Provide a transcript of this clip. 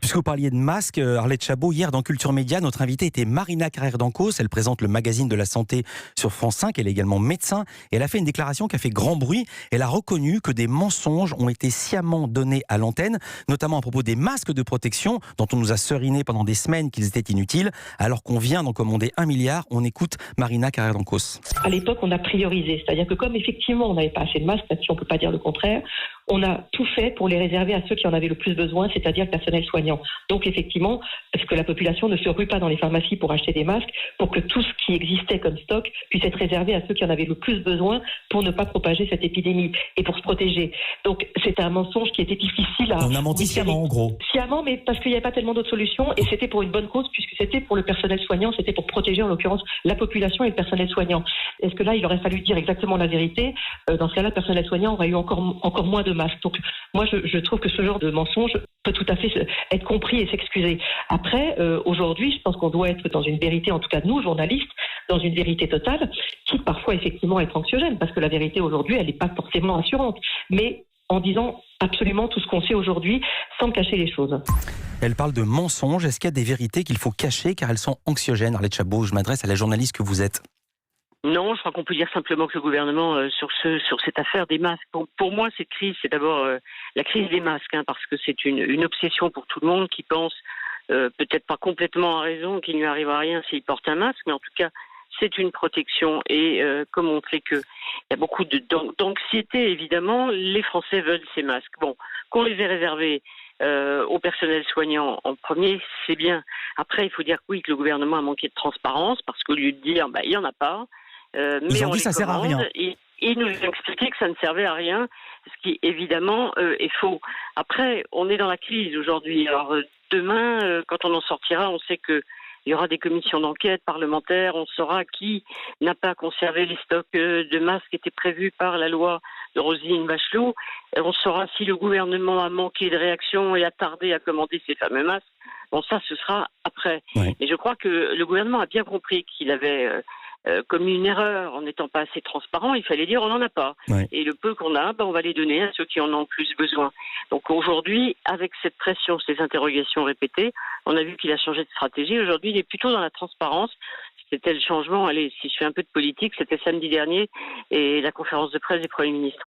Puisque vous parliez de masques, Arlette Chabot, hier dans Culture Média, notre invitée était Marina Carrère d'Ancos. Elle présente le magazine de la santé sur France 5. Elle est également médecin. Et elle a fait une déclaration qui a fait grand bruit. Elle a reconnu que des mensonges ont été sciemment donnés à l'antenne, notamment à propos des masques de protection, dont on nous a seriné pendant des semaines qu'ils étaient inutiles, alors qu'on vient d'en commander 1 milliard. On écoute Marina Carrère d'Ancos. À l'époque, on a priorisé. C'est-à-dire que comme effectivement, on n'avait pas assez de masques, là-dessus, on ne peut pas dire le contraire, on a tout fait pour les réserver à ceux qui en avaient le plus besoin, c'est-à-dire le personnel soignant. Donc effectivement, est-ce que la population ne se rue pas dans les pharmacies pour acheter des masques, pour que tout ce qui existait comme stock puisse être réservé à ceux qui en avaient le plus besoin pour ne pas propager cette épidémie et pour se protéger. Donc c'était un mensonge qui était difficile à... On a menti sciemment, en gros. Sciemment, mais parce qu'il n'y avait pas tellement d'autres solutions, et c'était pour une bonne cause, puisque c'était pour le personnel soignant, c'était pour protéger en l'occurrence la population et le personnel soignant. Est-ce que là, il aurait fallu dire exactement la vérité? Dans ce cas-là, le personnel soignant aurait eu encore moins de masques. Donc moi, je trouve que ce genre de mensonge peut tout à fait être compris et s'excuser. Après, aujourd'hui, je pense qu'on doit être dans une vérité, en tout cas nous, journalistes, dans une vérité totale, qui parfois effectivement être anxiogène, parce que la vérité aujourd'hui, elle n'est pas forcément assurante, mais en disant absolument tout ce qu'on sait aujourd'hui, sans cacher les choses. Elle parle de mensonges. Est-ce qu'il y a des vérités qu'il faut cacher car elles sont anxiogènes? Arlette Chabot, je m'adresse à la journaliste que vous êtes. Non, je crois qu'on peut dire simplement que le gouvernement, sur cette affaire des masques, pour moi, cette crise, c'est d'abord la crise des masques, parce que c'est une obsession pour tout le monde qui pense, peut-être pas complètement à raison, qu'il ne lui arrivera rien s'il porte un masque, mais en tout cas, c'est une protection. Et comme on sait qu'il y a beaucoup d'anxiété, évidemment, les Français veulent ces masques. Bon, qu'on les ait réservés au personnel soignant en premier, c'est bien. Après, il faut dire que oui, que le gouvernement a manqué de transparence, parce qu'au lieu de dire, il n'y en a pas, mais on dit ça sert à rien. Il nous a expliqué que ça ne servait à rien, ce qui évidemment est faux. Après, on est dans la crise aujourd'hui. Alors demain, quand on en sortira, on sait que il y aura des commissions d'enquête parlementaires, on saura qui n'a pas conservé les stocks de masques qui étaient prévus par la loi de Roselyne Bachelot. On saura si le gouvernement a manqué de réaction et a tardé à commander ces fameux masques. Bon, ça, ce sera après. Oui. Et je crois que le gouvernement a bien compris qu'il avait commis une erreur en n'étant pas assez transparent. Il fallait dire on n'en a pas. Oui. Et le peu qu'on a, on va les donner à ceux qui en ont le plus besoin. Donc aujourd'hui, avec cette pression, ces interrogations répétées, on a vu qu'il a changé de stratégie. Aujourd'hui, il est plutôt dans la transparence. C'était le changement, allez, si je fais un peu de politique, c'était samedi dernier et la conférence de presse du Premier ministre.